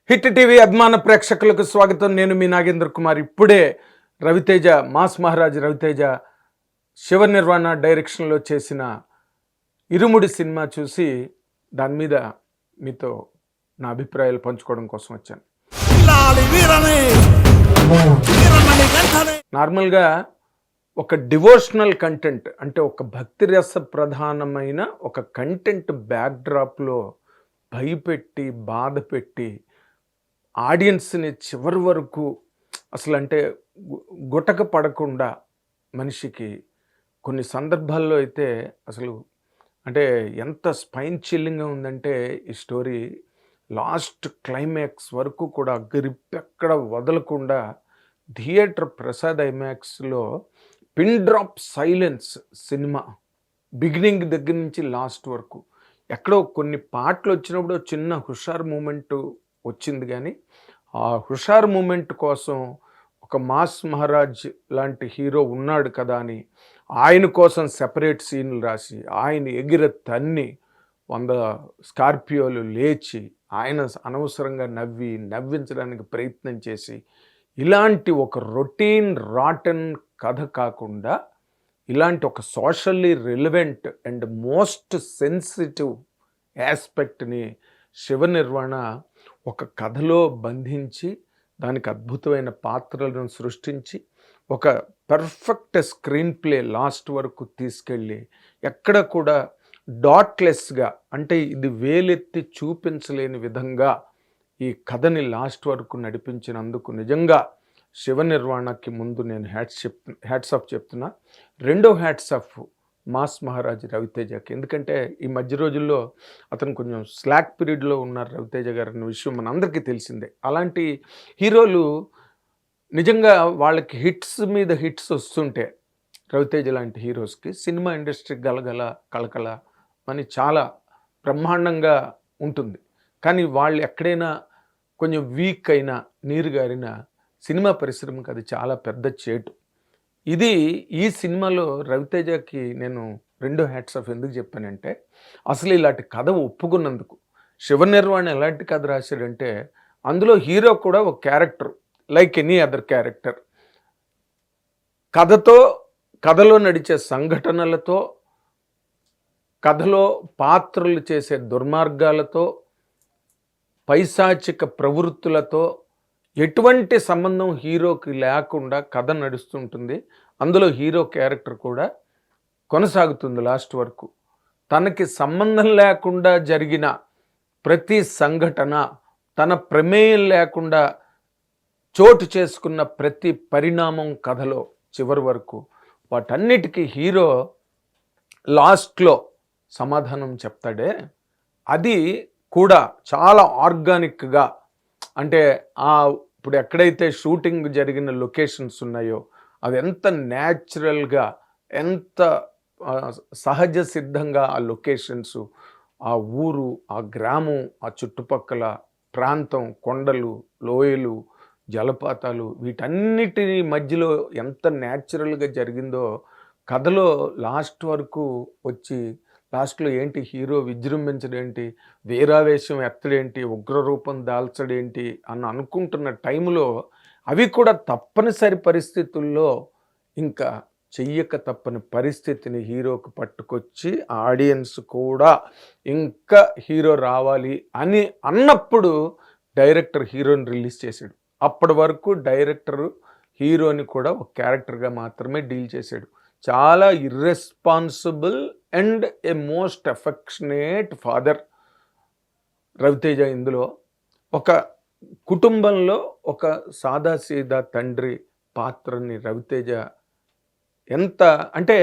Hit TV అభిమాన ప్రేక్షకులకు స్వాగతం. నేను మీ నాగేంద్ర కుమార్. ఇప్పుడే రవితేజ, మాస్ మహారాజ్ రవితేజ శివ నిర్వాణ డైరెక్షన్లో చేసిన ఇరుముడి సినిమా చూసి దాని మీద మీతో నా అభిప్రాయాలు పంచుకోవడం కోసం వచ్చాను. నార్మల్గా ఒక డివోషనల్ కంటెంట్ అంటే ఒక భక్తి రస ప్రధానమైన ఒక కంటెంట్ బ్యాక్డ్రాప్లో భయపెట్టి బాధ పెట్టి ఆడియన్స్ని చివరి వరకు అసలు అంటే గుటక పడకుండా మనిషికి కొన్ని సందర్భాల్లో అయితే అసలు అంటే ఎంత స్పైన్ చిల్లింగ్గా ఉందంటే ఈ స్టోరీ లాస్ట్ క్లైమాక్స్ వరకు కూడా గ్రిప్ ఎక్కడ వదలకుండా థియేటర్ ప్రసాద్ ఐమాక్స్లో pin drop silence cinema beginning దగ్గర నుంచి లాస్ట్ వరకు ఎక్కడో కొన్ని పాటలు వచ్చినప్పుడు చిన్న హుషార్ మూమెంట్ వచ్చింది, కానీ ఆ హుషార్ మూమెంట్ కోసం ఒక మాస్ మహారాజ్ లాంటి హీరో ఉన్నాడు కదా అని ఆయన కోసం సెపరేట్ సీన్లు రాసి ఆయన ఎగిర తన్ని 100 స్కార్పియోలు లేచి ఆయన అనవసరంగా నవ్వించడానికి ప్రయత్నం చేసి ఇలాంటి ఒక రొటీన్ రాటన్ కథ కాకుండా ఇలాంటి ఒక socially relevant and most sensitive యాస్పెక్ట్ని శివ నిర్వాణ ఒక కథలో బంధించి దానికి అద్భుతమైన పాత్రలను సృష్టించి ఒక పర్ఫెక్ట్ స్క్రీన్ ప్లే లాస్ట్ వరకు తీసుకెళ్ళి ఎక్కడ కూడా డాట్లెస్గా అంటే ఇది వేలెత్తి చూపించలేని విధంగా ఈ కథని లాస్ట్ వరకు నడిపించినందుకు నిజంగా శివ నిర్వాణకి ముందు నేను హ్యాట్స్ ఆఫ్ చెప్తున్నా. రెండో హ్యాట్స్ ఆఫ్ మాస్ మహారాజ్ రవితేజకి. ఎందుకంటే ఈ మధ్య రోజుల్లో అతను కొంచెం స్లాక్ పీరియడ్లో ఉన్నారు రవితేజ గారు అన్న విషయం మనందరికీ తెలిసిందే. అలాంటి హీరోలు నిజంగా వాళ్ళకి హిట్స్ మీద హిట్స్ వస్తుంటే రవితేజ లాంటి హీరోస్కి సినిమా ఇండస్ట్రీ గలగల కలకల అని చాలా బ్రహ్మాండంగా ఉంటుంది. కానీ వాళ్ళు ఎక్కడైనా కొంచెం వీక్ అయినా నీరు గారిన సినిమా పరిశ్రమకి అది చాలా పెద్ద చేటు. ఇది ఈ సినిమాలో రవితేజకి నేను రెండో హ్యాట్స్ ఆఫ్ ఎందుకు చెప్పానంటే అసలు ఇలాంటి కథ ఒప్పుకున్నందుకు. శివ నిర్వాణ ఎలాంటి కథ రాశాడంటే అందులో హీరో కూడా ఒక character like any other character. కథలో నడిచే సంఘటనలతో, కథలో పాత్రలు చేసే దుర్మార్గాలతో, పైశాచిక ప్రవృత్తులతో ఎటువంటి సంబంధం హీరోకి లేకుండా కథ నడుస్తుంటుంది. అందులో హీరో క్యారెక్టర్ కూడా కొనసాగుతుంది లాస్ట్ వరకు. తనకి సంబంధం లేకుండా జరిగిన ప్రతి సంఘటన, తన ప్రమేయం లేకుండా చోటు చేసుకున్న ప్రతి పరిణామం కథలో చివరి వరకు వాటన్నిటికీ హీరో లాస్ట్లో సమాధానం చెప్తాడే, అది కూడా చాలా ఆర్గానిక్గా అంటే ఇప్పుడు ఎక్కడైతే షూటింగ్ జరిగిన లొకేషన్స్ ఉన్నాయో అవి ఎంత న్యాచురల్గా, ఎంత సహజ సిద్ధంగా ఆ లొకేషన్స్, ఆ ఊరు, ఆ గ్రామం, ఆ చుట్టుపక్కల ప్రాంతం, కొండలు, లోయలు, జలపాతాలు వీటన్నిటి మధ్యలో ఎంత న్యాచురల్గా జరిగిందో కథలో లాస్ట్ వరకు వచ్చి లాస్ట్లో ఏంటి హీరో విజృంభించడేంటి, వీరావేశం ఎత్తడేంటి, ఉగ్రరూపం దాల్చడేంటి అని అనుకుంటున్న టైంలో అవి కూడా తప్పనిసరి పరిస్థితుల్లో ఇంకా చెయ్యక తప్పని పరిస్థితిని హీరోకి పట్టుకొచ్చి ఆడియన్స్ కూడా ఇంకా హీరో రావాలి అని అన్నప్పుడు డైరెక్టర్ హీరోని రిలీజ్ చేశాడు. అప్పటి వరకు డైరెక్టరు హీరోని కూడా ఒక క్యారెక్టర్గా మాత్రమే డీల్ చేశాడు. చాలా irresponsible and a most affectionate father Ravi Teja. ఇందులో ఒక కుటుంబంలో ఒక సాదాసీదా తండ్రి పాత్రని రవితేజ ఎంత అంటే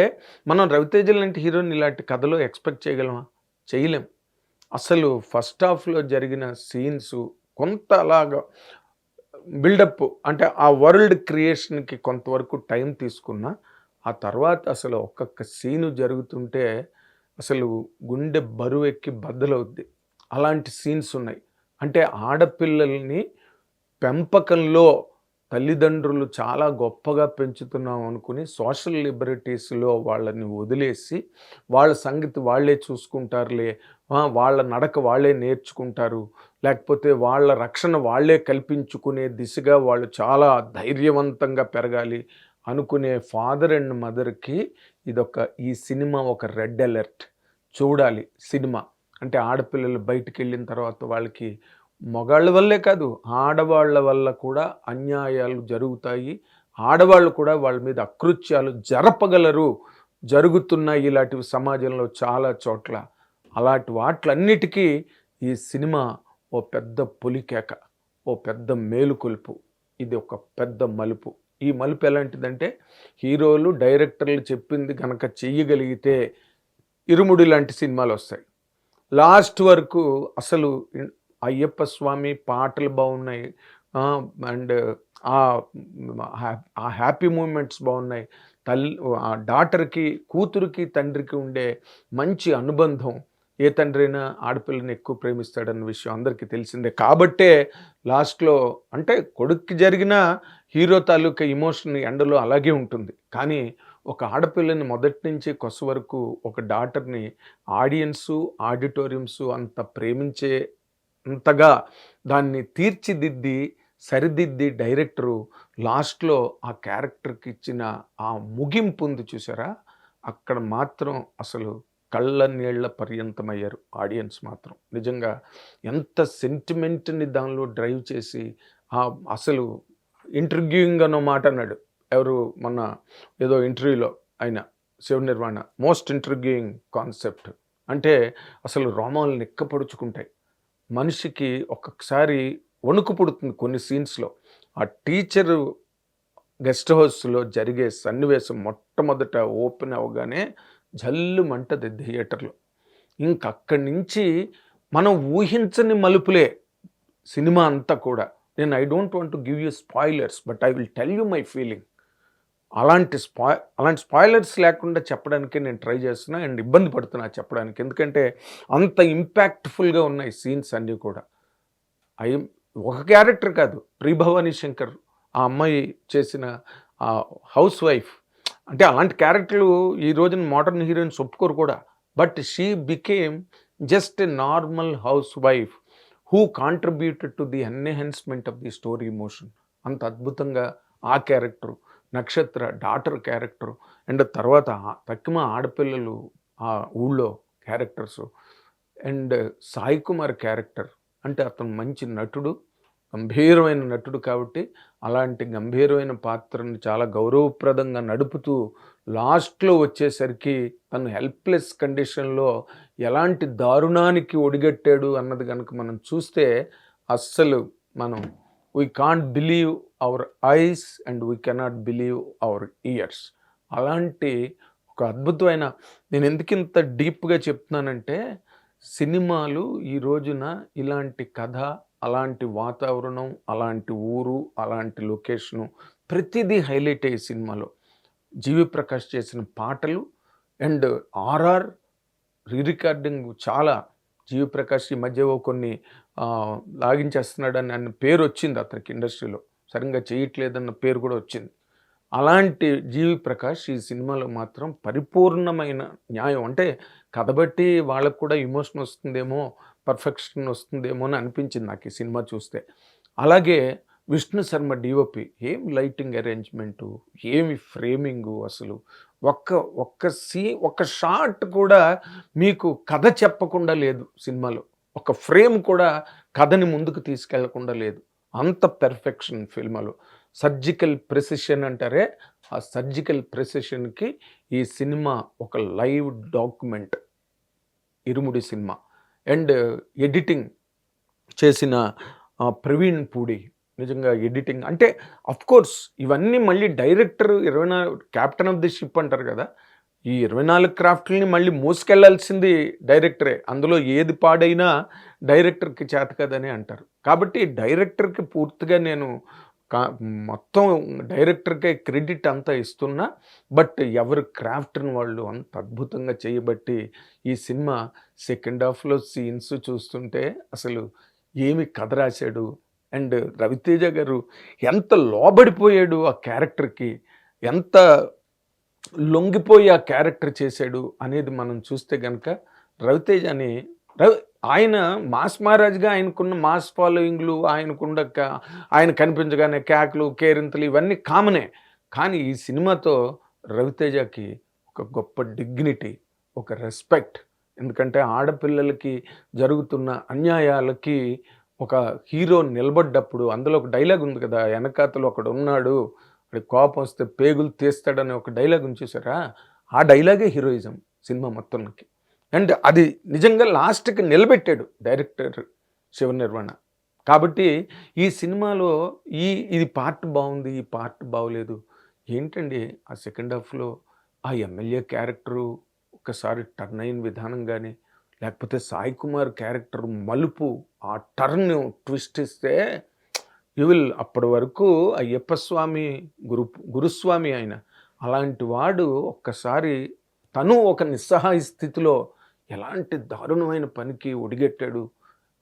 మనం రవితేజ లాంటి హీరోని ఇలాంటి కథలో ఎక్స్పెక్ట్ చేయగలమా? చేయలేం. అసలు ఫస్ట్ హాఫ్లో జరిగిన సీన్స్ కొంత అలాగా బిల్డప్ అంటే ఆ వరల్డ్ క్రియేషన్కి కొంతవరకు టైం తీసుకున్నా ఆ తర్వాత అసలు ఒక్కొక్క సీను జరుగుతుంటే అసలు గుండె బరువు ఎక్కి బద్దలవుద్ది. అలాంటి సీన్స్ ఉన్నాయి. అంటే ఆడపిల్లల్ని పెంపకంలో తల్లిదండ్రులు చాలా గొప్పగా పెంచుతున్నాం అనుకుని సోషల్ లిబర్టీస్‌లో వాళ్ళని వదిలేసి, వాళ్ళ సంగతి వాళ్ళే చూసుకుంటారులే, వాళ్ళ నడక వాళ్ళే నేర్చుకుంటారు, లేకపోతే వాళ్ళ రక్షణ వాళ్ళే కల్పించుకునే దిశగా వాళ్ళు చాలా ధైర్యవంతంగా పెరగాలి అనుకునే ఫాదర్ అండ్ మదర్‌కి ఈ సినిమా ఒక రెడ్ అలర్ట్. చూడాలి సినిమా. అంటే ఆడపిల్లలు బయటికెళ్ళిన తర్వాత వాళ్ళకి మగాళ్ళ వల్లే కాదు, ఆడవాళ్ళ వల్ల కూడా అన్యాయాలు జరుగుతాయి. ఆడవాళ్ళు కూడా వాళ్ళ మీద అకృత్యాలు జరపగలరు. జరుగుతున్నాయి ఇలాంటివి సమాజంలో చాలా చోట్ల. అలాంటి వాట్లన్నిటికీ ఈ సినిమా ఓ పెద్ద పొలికేక, ఓ పెద్ద మేలుకొలుపు. ఇది ఒక పెద్ద మలుపు. ఈ మలుపు ఎలాంటిదంటే, హీరోలు, డైరెక్టర్లు చెప్పింది గనక చెయ్యగలిగితే ఇరుముడి లాంటి సినిమాలొస్తాయి. లాస్ట్ వరకు అసలు అయ్యప్ప స్వామి పాటలు బాగున్నాయి. అండ్ ఆ హ్యాపీ మూమెంట్స్ బాగున్నాయి. ఆ డాటర్‌కి, కూతురికి, తండ్రికి ఉండే మంచి అనుబంధం. ఏ తండ్రైనా ఆడపిల్లని ఎక్కువ ప్రేమిస్తాడన్న విషయం అందరికీ తెలిసిందే. కాబట్టే లాస్ట్‌లో అంటే కొడుక్కి జరిగిన హీరో తాలూకా ఎమోషన్ ఎండలో అలాగే ఉంటుంది. కానీ ఒక ఆడపిల్లని మొదటి నుంచి కొస వరకు ఒక డాటర్‌ని ఆడిటోరియంసు అంత ప్రేమించే అంతగా దాన్ని తీర్చిదిద్ది, సరిదిద్ది డైరెక్టరు లాస్ట్‌లో ఆ క్యారెక్టర్‌కి ఇచ్చిన ఆ ముగింపు ఉంది చూసారా? అక్కడ మాత్రం అసలు కళ్ళ నీళ్ల పర్యంతమయ్యారు ఆడియన్స్ మాత్రం. నిజంగా ఎంత సెంటిమెంట్‌ని దానిలో డ్రైవ్ చేసి అసలు ఇంట్రిగ్యూయింగ్ అనో మాట అన్నాడు. ఎవరు మొన్న ఏదో ఇంటర్వ్యూలో ఆయన Shiva Nirvana. Most intriguing concept. అంటే అసలు రోమాలు నిక్కపొడుచుకుంటాయి. మనిషికి ఒక్కొక్కసారి వణుకు పుడుతుంది కొన్ని సీన్స్‌లో. ఆ టీచరు గెస్ట్ హౌస్‌లో జరిగే సన్నివేశం మొట్టమొదట ఓపెన్ అవ్వగానే జల్లుమంటది థియేటర్‌లో. ఇంకక్కడి నుంచి మనం ఊహించని మలుపులే సినిమా అంతా కూడా. I don't want to give you spoilers, but I will tell you my feeling. అలాంటి స్పాయిలర్స్ లేకుండా చెప్పడానికే నేను ట్రై చేస్తున్నా అండ్ ఇబ్బంది పడుతున్నా చెప్పడానికి. ఎందుకంటే అంత ఇంపాక్ట్‌ఫుల్‌గా ఉన్నాయి సీన్స్ అన్నీ కూడా. ఒక క్యారెక్టర్ కాదు, ప్రియభవాని శంకర్ ఆ అమ్మాయి చేసిన హౌస్ వైఫ్. అంటే అలాంటి క్యారెక్టర్లు ఈ రోజున మోడర్న్ హీరోయిన్స్ ఒప్పుకోరు కూడా. But she became just a normal house wife who contributed to the enhancement of the story emotion. అంత అద్భుతంగా ఆ క్యారెక్టరు, నక్షత్ర డాటర్ క్యారెక్టరు అండ్ తర్వాత తక్కిమ ఆడపిల్లలు ఆ ఊళ్ళో characters and Sai Kumar character. అంటే అతను మంచి నటుడు, గంభీరమైన నటుడు కాబట్టి అలాంటి గంభీరమైన పాత్రని చాలా గౌరవప్రదంగా నడుపుతూ లాస్ట్‌లో వచ్చేసరికి తను హెల్ప్‌లెస్ కండిషన్‌లో ఎలాంటి దారుణానికి ఒడిగట్టాడు అన్నది గనుక మనం చూస్తే అస్సలు మనం we can't believe our eyes and we cannot believe our ears. అలాంటి ఒక అద్భుతమైన నేను ఎందుకింత డీప్‌గా చెప్తున్నానంటే సినిమాలు ఈ రోజున ఇలాంటి కథ, అలాంటి వాతావరణం, అలాంటి ఊరు, అలాంటి లొకేషను ప్రతిదీ హైలైట్ అయ్యే సినిమాలో. జీవి ప్రకాష్ చేసిన పాటలు అండ్ ఆర్ఆర్ రికార్డింగ్ చాలా. జీవి ప్రకాష్ ఈ మధ్య కొన్ని లాగించేస్తున్నాడని అన్న పేరు వచ్చింది అతనికి ఇండస్ట్రీలో. సరిగ్గా చేయట్లేదన్న పేరు కూడా వచ్చింది. అలాంటి జీవి ప్రకాష్ ఈ సినిమాలో మాత్రం పరిపూర్ణమైన న్యాయం. అంటే కథ బట్టి వాళ్ళకు కూడా ఎమోషన్ వస్తుందేమో, పర్ఫెక్షన్ వస్తుందేమో అని అనిపించింది నాకు ఈ సినిమా చూస్తే. అలాగే విష్ణు శర్మ డీఓపి ఏం లైటింగ్ అరేంజ్‌మెంటు, ఏమి ఫ్రేమింగు అసలు. ఒక్క షాట్ కూడా మీకు కథ చెప్పకుండా లేదు సినిమాలో. ఒక ఫ్రేమ్ కూడా కథని ముందుకు తీసుకెళ్లకుండా లేదు. అంత పెర్ఫెక్షన్ ఫిల్మ్‌లో. సర్జికల్ ప్రెసిషన్ అంటారే, ఆ సర్జికల్ ప్రెసిషన్‌కి ఈ సినిమా ఒక live document. Irumudi cinema. And editing చేసిన ప్రవీణ్ పూడి. నిజంగా ఎడిటింగ్ అంటే ఆఫ్‌కోర్స్ ఇవన్నీ మళ్ళీ director 24 captain of the ship అంటారు కదా! ఈ 24 క్రాఫ్ట్‌లని మళ్ళీ మోసుకెళ్లాల్సింది డైరెక్టరే. అందులో ఏది పాడైనా డైరెక్టర్‌కి చేత కాదనే అంటారు. కాబట్టి డైరెక్టర్‌కి పూర్తిగా నేను మొత్తం డైరెక్టర్‌కే క్రెడిట్ అంతా ఇస్తున్నా. బట్ ఎవరి క్రాఫ్ట్‌ని వాళ్ళు అంత అద్భుతంగా చేయబట్టి ఈ సినిమా సెకండ్ హాఫ్‌లో సీన్స్ చూస్తుంటే అసలు ఏమి కథ రాశాడు, అండ్ రవితేజ గారు ఎంత లోబడిపోయాడు ఆ క్యారెక్టర్కి, ఎంత లొంగిపోయి ఆ క్యారెక్టర్ చేశాడు అనేది మనం చూస్తే కనుక రవితేజని ఆయన మాస్ మహారాజ్గా ఆయనకున్న మాస్ ఫాలోయింగ్లు, ఆయన కనిపించగానే కేకలు, కేరింతలు ఇవన్నీ కామనే. కానీ ఈ సినిమాతో రవితేజకి ఒక గొప్ప డిగ్నిటీ, ఒక రెస్పెక్ట్. ఎందుకంటే ఆడపిల్లలకి జరుగుతున్న అన్యాయాలకి ఒక హీరో నిలబడ్డప్పుడు, అందులో ఒక డైలాగ్ ఉంది కదా, వెనకాతలో ఒకడు ఉన్నాడు, కోపం వస్తే పేగులు తీస్తాడని ఒక డైలాగ్ ఉంది చూసారా, ఆ డైలాగే హీరోయిజం సినిమా మొత్తానికి. అండ్ అది నిజంగా లాస్ట్కి నిలబెట్టాడు డైరెక్టర్ శివ నిర్వాణ. కాబట్టి ఈ సినిమాలో ఇది పార్ట్ బాగుంది, ఈ పార్ట్ బాగోలేదు ఏంటండి, ఆ సెకండ్ హాఫ్లో ఆ ఎమ్మెల్యే క్యారెక్టరు ఒకసారి టర్న్ అయిన విధానం కానీ, లేకపోతే సాయి కుమార్ క్యారెక్టర్ మలుపు, ఆ టర్న్ ట్విస్ట్ ఇస్తే అప్పటి వరకు అయ్యప్ప స్వామి గురుస్వామి ఆయన, అలాంటి వాడు ఒక్కసారి తను ఒక నిస్సహాయ స్థితిలో ఎలాంటి దారుణమైన పనికి ఒడిగట్టాడు,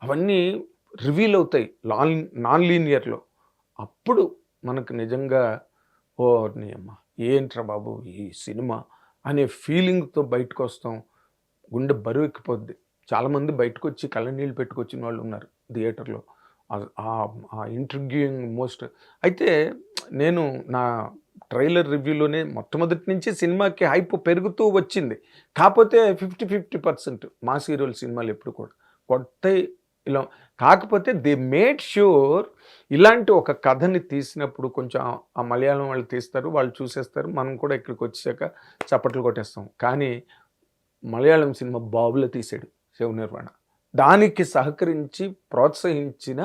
అవన్నీ రివీల్ అవుతాయి నాన్ లీనియర్లో. అప్పుడు మనకు నిజంగా ఓ నీ అమ్మ ఏంట్రా బాబు ఈ సినిమా అనే ఫీలింగ్తో బయటకు వస్తాం. గుండె బరువు ఎక్కిపోద్ది. చాలామంది బయటకు వచ్చి కళ్ళనీళ్ళు పెట్టుకొచ్చిన వాళ్ళు ఉన్నారు థియేటర్లో. ఆ ఇంట్రిగ్యూయింగ్ మోస్ట్. అయితే నేను నా ట్రైలర్ రివ్యూలోనే మొట్టమొదటి నుంచి సినిమాకి హైప్ పెరుగుతూ వచ్చింది. కాకపోతే 50-50% మాస్ హీరోల సినిమాలు ఎప్పుడు కూడా కొత్త ఇలా, కాకపోతే దే మేడ్ ష్యూర్ ఇలాంటి ఒక కథని తీసినప్పుడు కొంచెం ఆ మలయాళం వాళ్ళు తీస్తారు, వాళ్ళు చూసేస్తారు, మనం కూడా ఇక్కడికి వచ్చాక చప్పట్లు కొట్టేస్తాం. కానీ మలయాళం సినిమా బాబులో తీసాడు శివ నిర్వాణ. దానికి సహకరించి ప్రోత్సహించిన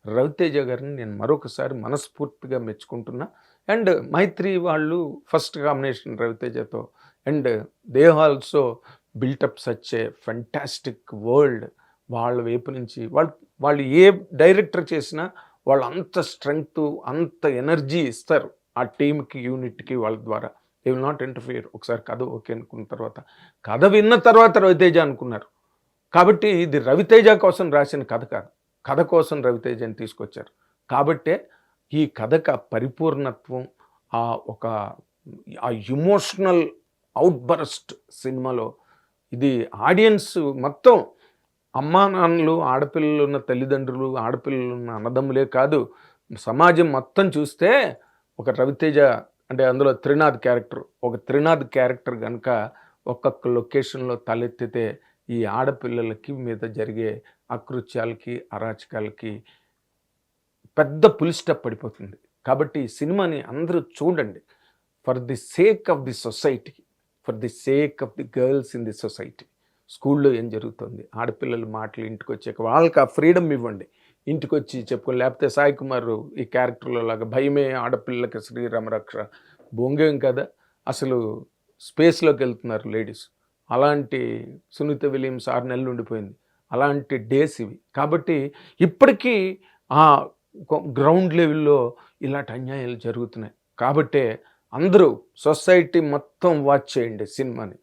రవితేజ గారిని నేను మరొకసారి మనస్ఫూర్తిగా మెచ్చుకుంటున్నా. అండ్ మైత్రి వాళ్ళు ఫస్ట్ కాంబినేషన్ రవితేజతో, and they also built up such a fantastic world. వాళ్ళ వైపు నుంచి వాళ్ళు ఏ డైరెక్టర్ చేసినా వాళ్ళు అంత స్ట్రెంగ్త్, అంత ఎనర్జీ ఇస్తారు ఆ టీంకి, యూనిట్కి. వాళ్ళ ద్వారా దే విల్ నాట్ ఇంటర్ఫియర్. ఒకసారి కథ ఓకే అనుకున్న తర్వాత, కథ విన్న తర్వాత రవితేజ అనుకున్నారు. కాబట్టి ఇది రవితేజ కోసం రాసిన కథ కాదు, కథ కోసం రవితేజని తీసుకొచ్చారు. కాబట్టే ఈ కథకు ఆ పరిపూర్ణత్వం, ఆ ఇమోషనల్ అవుట్బర్స్ట్ సినిమాలో ఇది ఆడియన్స్ మొత్తం అమ్మా నాన్నలు, ఆడపిల్లలు ఉన్న తల్లిదండ్రులు, ఆడపిల్లలు ఉన్న అన్నదమ్ములే కాదు, సమాజం మొత్తం చూస్తే ఒక రవితేజ అంటే అందులో త్రినాథ్ క్యారెక్టర్ కనుక ఒక్కొక్క లొకేషన్లో తలెత్తితే ఈ ఆడపిల్లలకి మీద జరిగే అకృత్యాలకి, అరాచకాలకి పెద్ద పులి స్టాప్ పడిపోతుంది. కాబట్టి ఈ సినిమాని అందరూ చూడండి, for the sake of the society, for the sake of the girls in the society. స్కూల్లో ఏం జరుగుతుంది, ఆడపిల్లల మాటలు ఇంటికి వచ్చాక వాళ్ళకి ఆ ఫ్రీడమ్ ఇవ్వండి, ఇంటికి వచ్చి చెప్పుకొని. లేకపోతే సాయి కుమార్ ఈ క్యారెక్టర్లో లాగా భయమే ఆడపిల్లలకి శ్రీరామరక్ష, బొంగేం కదా, అసలు స్పేస్లోకి వెళ్తున్నారు లేడీస్. అలాంటి సునీత విలియమ్స్ 6 నెలలు ఉండిపోయింది. అలాంటి డేస్ ఇవి. కాబట్టి ఇప్పటికీ ఆ గ్రౌండ్ లెవెల్లో ఇలాంటి అన్యాయాలు జరుగుతున్నాయి. కాబట్టే అందరూ సొసైటీ మొత్తం వాచ్ చేయండి సినిమాని,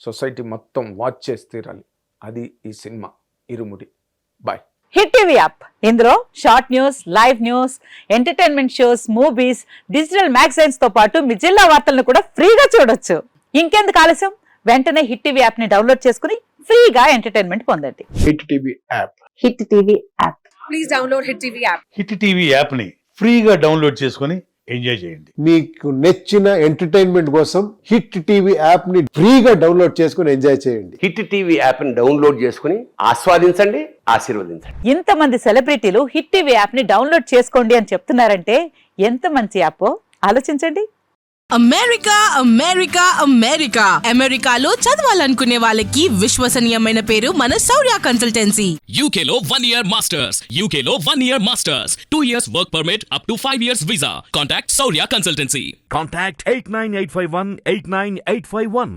సొసైటీ మొత్తం వాచ్ చేసి తీరాలి. అది ఈ సినిమా ఇరుముడి. బాయ్. హిట్ టీవీ యాప్, ఇందులో short news, live news, entertainment shows, movies, digital magazines తో పాటు మీ జిల్లా వార్తలను కూడా ఫ్రీగా చూడొచ్చు. ఇంకెందుకు ఆలస్యం, వెంటనే హిట్ టీవీ యాప్ ని డౌన్లోడ్ చేసుకుని ఫ్రీగా ఎంటర్టైన్మెంట్ పొందండి. Hit TV app. Hit TV app. Please download hit TV app. Hit TV app ని ఫ్రీగా డౌన్లోడ్ చేసుకుని ఎంజాయ్ చేయండి. మీకు నచ్చిన ఎంటర్టైన్మెంట్ కోసం హిట్ టీవీ యాప్ ని ఫ్రీగా డౌన్లోడ్ చేసుకుని ఎంజాయ్ చేయండి. హిట్ టీవీ యాప్ ని డౌన్లోడ్ చేసుకుని ఆస్వాదించండి, ఆశీర్వదించండి. ఇంతమంది సెలబ్రిటీలు హిట్ టీవీ యాప్ ని డౌన్లోడ్ చేసుకోండి అని చెప్తున్నారంటే ఎంత మంచి యాప్ ఆలోచించండి. అమెరికా అమెరికా అమెరికా అమెరికాలో చదవాలనుకునే వాళ్ళకి విశ్వసనీయమైన పేరు మన శౌర్య కన్సల్టెన్సీ. UK లో 1 year masters, UK లో 1 year masters, 2 years work permit up to 5 years visa. Contact Saurya Consultancy. Contact 89851 89851.